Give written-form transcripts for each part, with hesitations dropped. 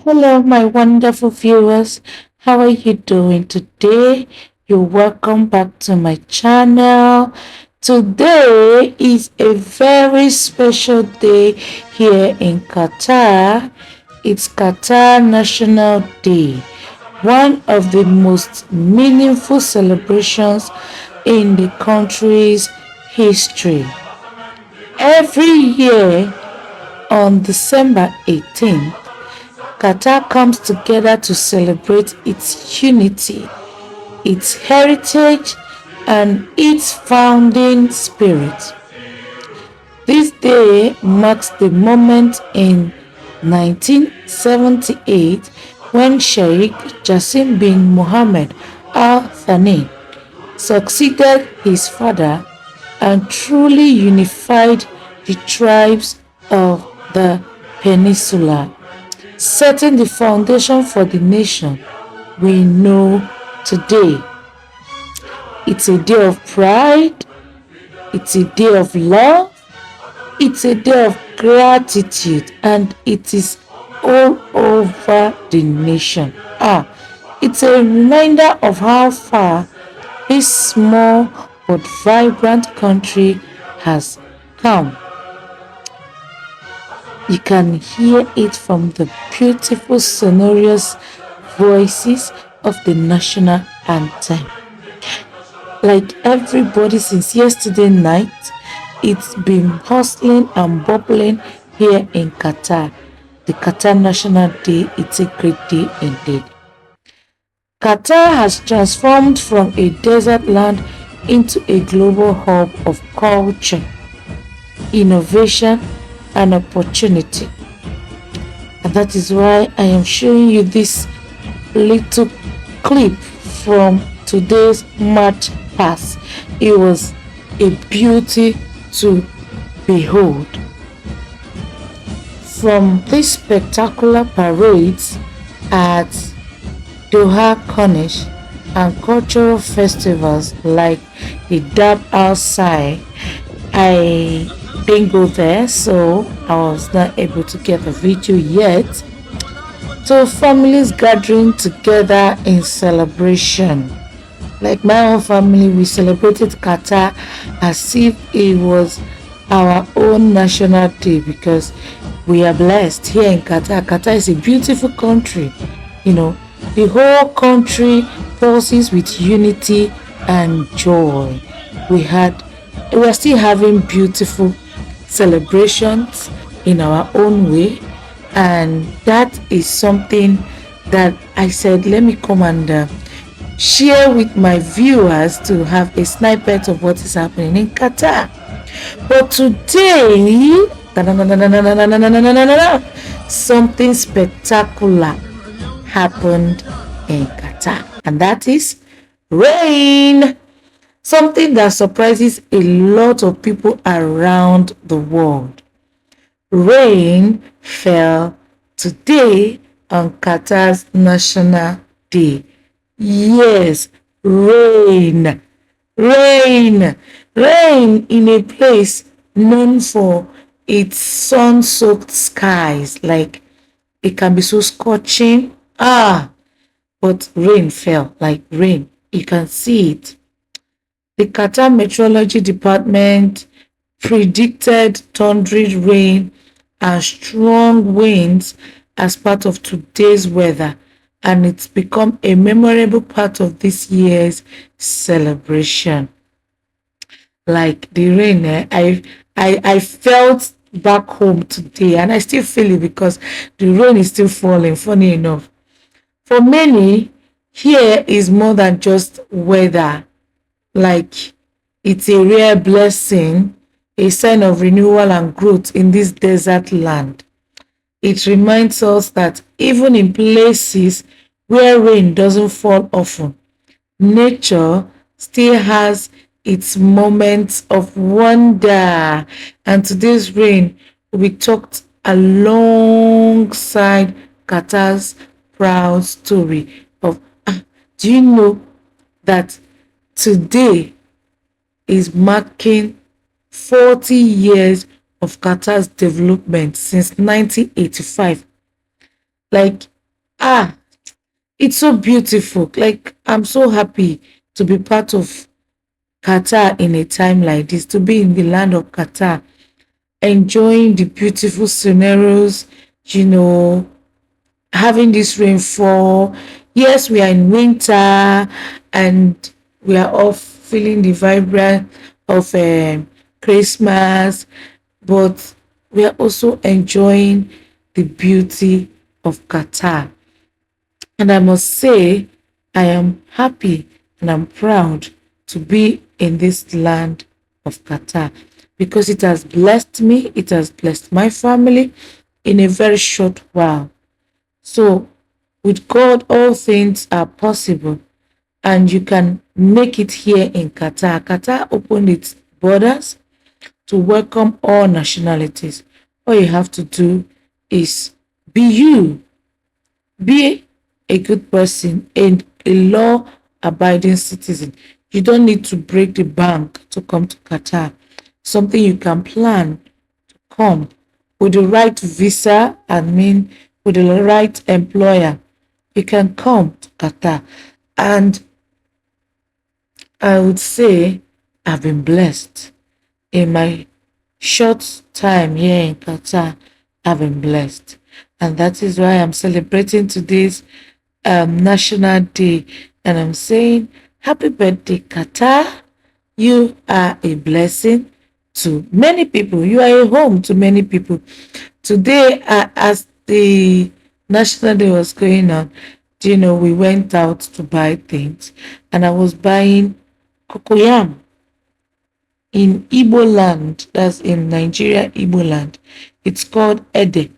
Hello, my wonderful viewers. How are you doing today? You're welcome back to my channel. Today is a very special day here in Qatar. It's Qatar National Day, one of the most meaningful celebrations in the country's history. Every year on December 18th, Qatar comes together to celebrate its unity, its heritage, and its founding spirit. This day marks the moment in 1978 when Sheikh Jassim bin Mohammed Al Thani succeeded his father and truly unified the tribes of the peninsula, setting the foundation for the nation we know today. It's a day of pride, it's a day of love, it's a day of gratitude, and it is all over the nation. It's a reminder of how far this small but vibrant country has come. You can hear it from the beautiful sonorous voices of the national anthem. Like everybody since yesterday night, it's been hustling and bubbling here in Qatar. The Qatar National Day, it's a great day indeed. Qatar has transformed from a desert land into a global hub of culture, innovation, and opportunity. And that is why I am showing you this little clip from today's March pass. It was a beauty to behold. From these spectacular parades at Doha Corniche and cultural festivals like the Dab outside, I didn't go there, so I was not able to get the video yet. So families gathering together in celebration. Like my own family, we celebrated Qatar as if it was our own national day because we are blessed here in Qatar. Qatar is a beautiful country. The whole country pulses with unity and joy. We are still having beautiful celebrations in our own way, and that is something that I said, let me come and share with my viewers to have a snippet of what is happening in Qatar. But today, something spectacular happened in Qatar, and that is rain. Something that surprises a lot of people around the world. Rain fell today on Qatar's National Day. Yes, rain. Rain. Rain in a place known for its sun-soaked skies. Like, it can be so scorching. But rain fell, like rain. You can see it. The Qatar Meteorology Department predicted thundery rain and strong winds as part of today's weather, and it's become a memorable part of this year's celebration. Like the rain, I felt back home today, and I still feel it because the rain is still falling. Funny enough, for many, here is more than just weather. Like, it's a rare blessing, a sign of renewal and growth in this desert land. It reminds us that even in places where rain doesn't fall often, nature still has its moments of wonder. And today's rain will be talked alongside Qatar's proud story of do you know that today is marking 40 years of Qatar's development since 1985. Like, Ah, it's so beautiful. Like, I'm so happy to be part of Qatar in a time like this, to be in the land of Qatar, enjoying the beautiful scenarios, you know, having this rainfall. Yes, we are in winter and we are all feeling the vibrance of Christmas, but we are also enjoying the beauty of Qatar. And I must say, I am happy and I'm proud to be in this land of Qatar because it has blessed me, it has blessed my family in a very short while. So, with God, all things are possible, and you can make it here in Qatar. Qatar opened its borders to welcome all nationalities. All you have to do is be you, be a good person and a law abiding citizen. You don't need to break the bank to come to Qatar. Something you can plan to come with the right visa, with the right employer. You can come to Qatar. And I would say I've been blessed in my short time here in Qatar. I've been blessed. And that is why I'm celebrating today's National Day. And I'm saying, Happy birthday, Qatar. You are a blessing to many people. You are a home to many people. Today, as the National Day was going on, we went out to buy things, and I was buying cocoyam in Igbo land. That's in Nigeria, Igbo land. It's called Ede.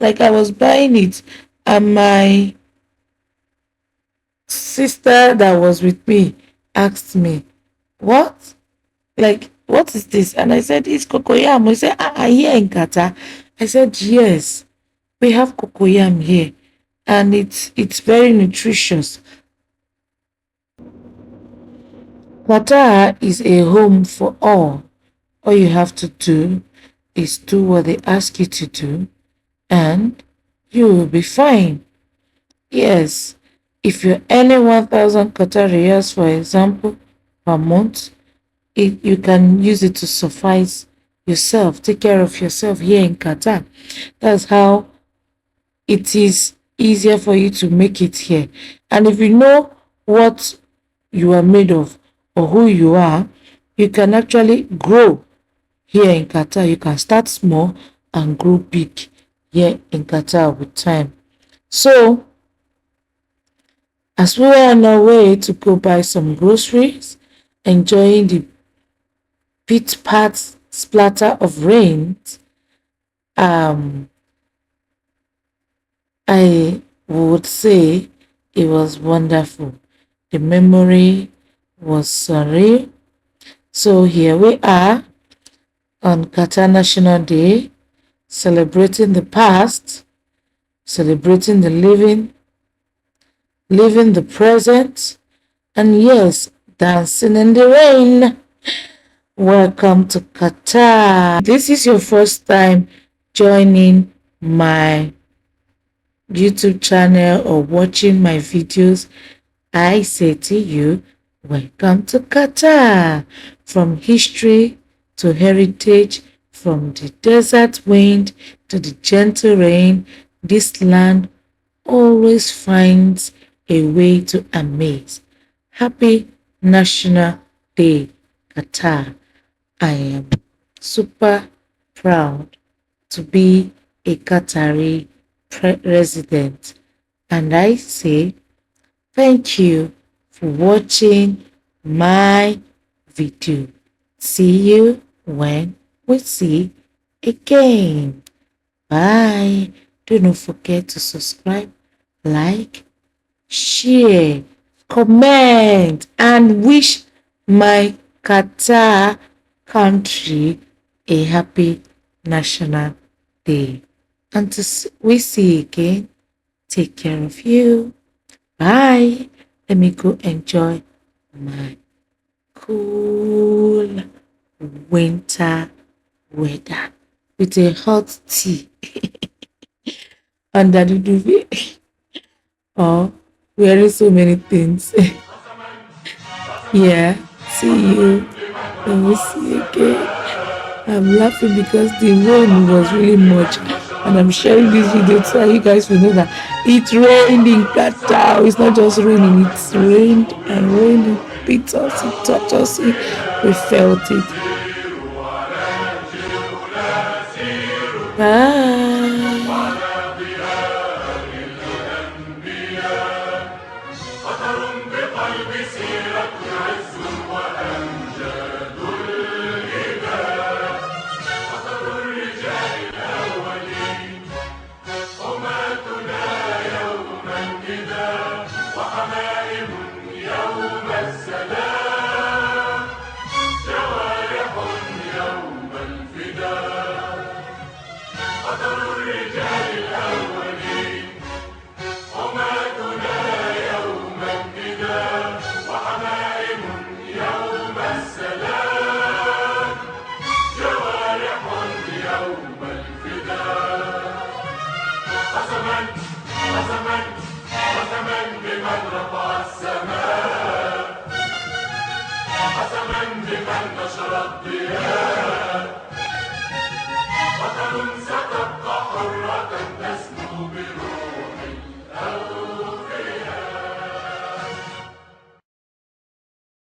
Like, I was buying it, and my sister that was with me asked me, "What? Like, what is this?" And I said, "It's cocoyam." He said, here in Qatar." I said, "Yes, we have cocoyam here, and it's very nutritious." Qatar is a home for all. All you have to do is do what they ask you to do, and you will be fine. Yes, if you're earning 1,000 Qatar riyals, for example, per month, you can use it to suffice yourself, take care of yourself here in Qatar. That's how it is easier for you to make it here. And if you know what you are made of or who you are, you can actually grow here in Qatar. You can start small and grow big here in Qatar with time. So, as we are on our way to go buy some groceries, enjoying the pit pat splatter of rain, um, I would say it was wonderful. The memory was surreal. So here we are on Qatar National Day, celebrating the past, celebrating the living the present, and yes, dancing in the rain. Welcome to Qatar. This is your first time joining my YouTube channel or watching my videos. I say to you, welcome to Qatar. From history to heritage, from the desert wind to the gentle rain, this land always finds a way to amaze. Happy National Day, Qatar. I am super proud to be a Qatari resident, and I say thank you for watching my video. See you when we see again. Bye. Do not forget to subscribe, like, share, comment, and wish my Qatar country a happy National Day. Until we see you again, take care of you. Bye. Let me go enjoy my cool winter weather with a hot tea under the duvet. or wearing so many things. Yeah, see you. Let me see again. I'm laughing because the rain was really much, and I'm sharing this video so you guys will know that it rained in Qatar. It's not just raining, it's rained and rained. It beat us, it touched us, we felt it. Bye.